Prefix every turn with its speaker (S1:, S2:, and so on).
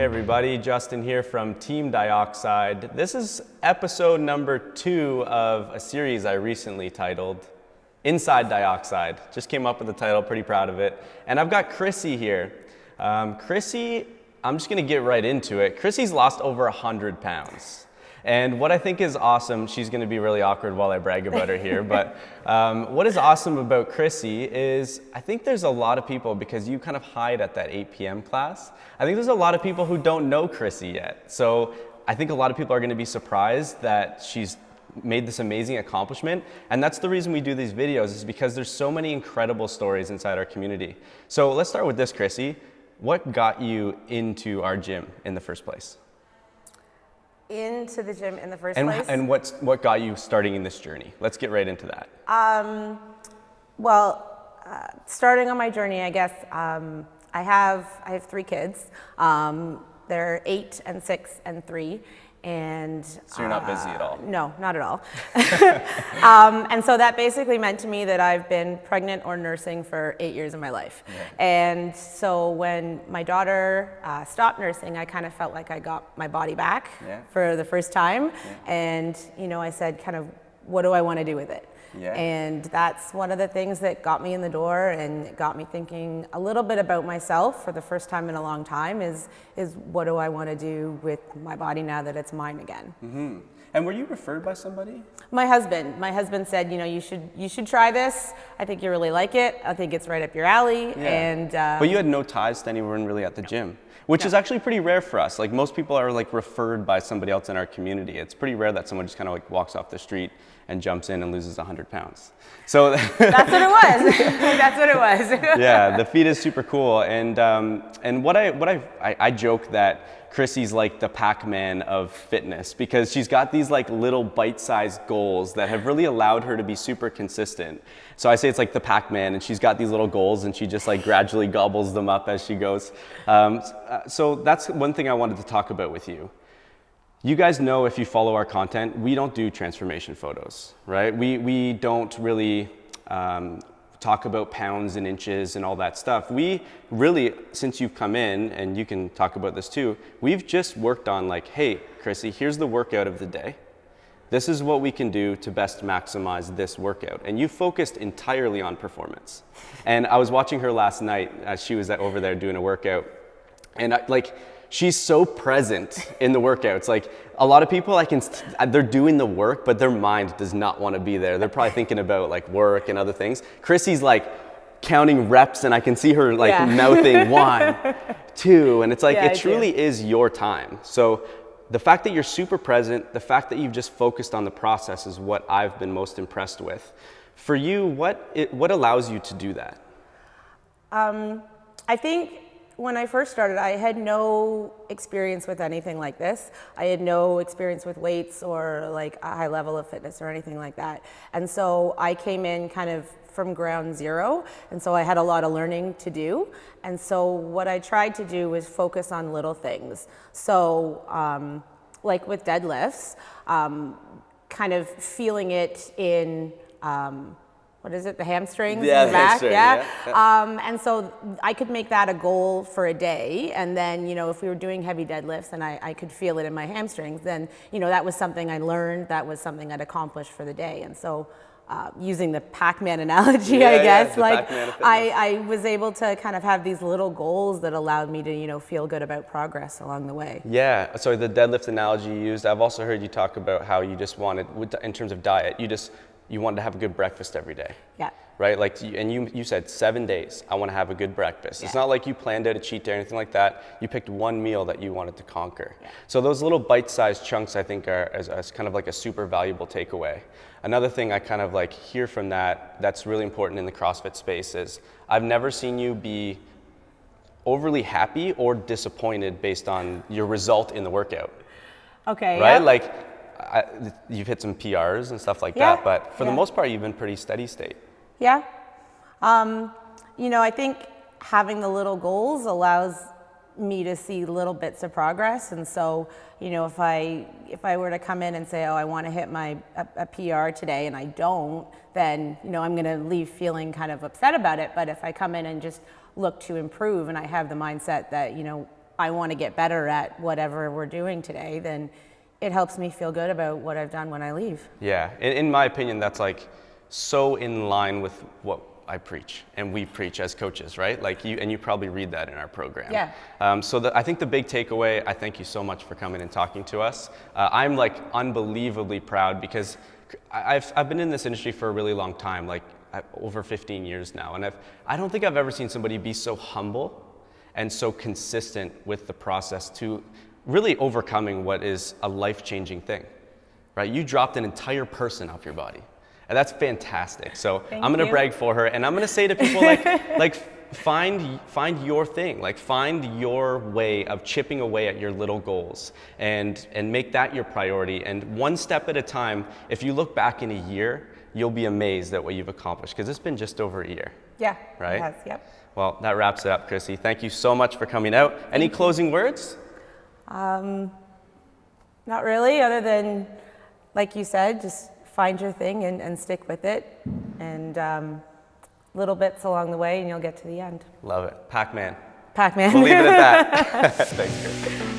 S1: Hey everybody, Justin here from Team Dioxide. This is episode number 2 of a series I recently titled Inside Dioxide. Just came up with the title, pretty proud of it. And I've got Crissi here. Crissi, I'm just gonna get right into it. Crissi's lost over 100 pounds. And what I think is awesome, she's gonna be really awkward while I brag about her here, but what is awesome about Crissi is I think there's a lot of people, because you kind of hide at that 8 p.m. class, I think there's a lot of people who don't know Crissi yet. So I think a lot of people are gonna be surprised that she's made this amazing accomplishment. And that's the reason we do these videos, is because there's so many incredible stories inside our community. So let's start with this, Crissi. What got you into our gym in the first place?
S2: Into the gym in the first place.
S1: And what got you starting in this journey? Let's get right into that.
S2: Starting on my journey, I guess, I have 3 kids. They're 8 and 6 and 3. And
S1: so you're not busy at all?
S2: No, not at all. And so that basically meant to me that I've been pregnant or nursing for 8 years of my life. Yeah. And so when my daughter stopped nursing, I kind of felt like I got my body back for the first time. Yeah. And, you know, I said kind of, what do I want to do with it? Yeah. And that's one of the things that got me in the door and got me thinking a little bit about myself for the first time in a long time is what do I want to do with my body now that it's mine again.
S1: Mm-hmm. And were you referred by somebody?
S2: My husband said, you know, you should try this. I think you really like it. I think it's right up your alley. Yeah. And
S1: but you had no ties to anyone really at the gym, which is actually pretty rare for us. Like, most people are like referred by somebody else in our community. It's pretty rare that someone just kind of like walks off the street and jumps in and loses 100 pounds. So
S2: that's what it was. That's what it was.
S1: Yeah, the feat is super cool. And what I joke that Crissi's like the Pac-Man of fitness, because she's got these like little bite-sized goals that have really allowed her to be super consistent. So I say it's like the Pac-Man, and she's got these little goals and she just like gradually gobbles them up as she goes. So that's one thing I wanted to talk about with you. You guys know, if you follow our content, we don't do transformation photos, right? We don't really talk about pounds and inches and all that stuff. We really, since you've come in, and you can talk about this too, we've just worked on like, hey, Crissi, here's the workout of the day. This is what we can do to best maximize this workout. And you focused entirely on performance. And I was watching her last night as she was over there doing a workout. And she's so present in the workouts. Like, a lot of people, they're doing the work, but their mind does not want to be there. They're probably thinking about like work and other things. Crissi's like counting reps, and I can see her like mouthing 1, 2, and it's like, it truly is your time. So the fact that you're super present, the fact that you've just focused on the process is what I've been most impressed with. For you, what allows you to do that?
S2: I think when I first started, I had no experience with anything like this. I had no experience with weights or like a high level of fitness or anything like that. And so I came in kind of from ground zero. And so I had a lot of learning to do. And so what I tried to do was focus on little things. So like with deadlifts, kind of feeling it in, what is it, the hamstrings in the back? Yeah. And so I could make that a goal for a day. And then, you know, if we were doing heavy deadlifts and I could feel it in my hamstrings, then, you know, that was something I learned, that was something I'd accomplished for the day. And so using the Pac-Man analogy, I guess, I was able to kind of have these little goals that allowed me to, you know, feel good about progress along the way. Yeah,
S1: so the deadlift analogy you used, I've also heard you talk about how you just wanted, in terms of diet, you wanted to have a good breakfast every day.
S2: Yeah.
S1: Right? Like, and you said 7 days, I want to have a good breakfast. Yeah. It's not like you planned out a cheat day or anything like that. You picked one meal that you wanted to conquer. Yeah. So those little bite-sized chunks, I think, are as kind of like a super valuable takeaway. Another thing I kind of like hear from that's really important in the CrossFit space is I've never seen you be overly happy or disappointed based on your result in the workout.
S2: Okay.
S1: Right?
S2: Yeah.
S1: Like, you've hit some PRs and stuff like that, but for the most part, you've been pretty steady state.
S2: Yeah. You know, I think having the little goals allows me to see little bits of progress. And so, you know, if I were to come in and say, oh, I want to hit a PR today, and I don't, then, you know, I'm going to leave feeling kind of upset about it. But if I come in and just look to improve, and I have the mindset that, you know, I want to get better at whatever we're doing today, then it helps me feel good about what I've done when I leave.
S1: Yeah, in my opinion, that's like so in line with what I preach and we preach as coaches, right? Like you probably read that in our program.
S2: Yeah.
S1: So I think the big takeaway, I thank you so much for coming and talking to us. I'm like unbelievably proud because I've been in this industry for a really long time, like over 15 years now. And I don't think I've ever seen somebody be so humble and so consistent with the process to really overcoming what is a life-changing thing, right? You dropped an entire person off your body. And that's fantastic. So I'm gonna brag for her, and I'm gonna say to people like find your thing, like find your way of chipping away at your little goals, and make that your priority. And one step at a time. If you look back in a year, you'll be amazed at what you've accomplished because it's been just over a year.
S2: Yeah.
S1: Right.
S2: It has, yep.
S1: Well, that wraps it up, Crissi. Thank you so much for coming out. Any closing words?
S2: Not really, other than, like you said, just find your thing and stick with it, and little bits along the way and you'll get to the end.
S1: Love it. Pac-Man.
S2: Pac-Man.
S1: We'll leave it at that. Thanks, Crissi.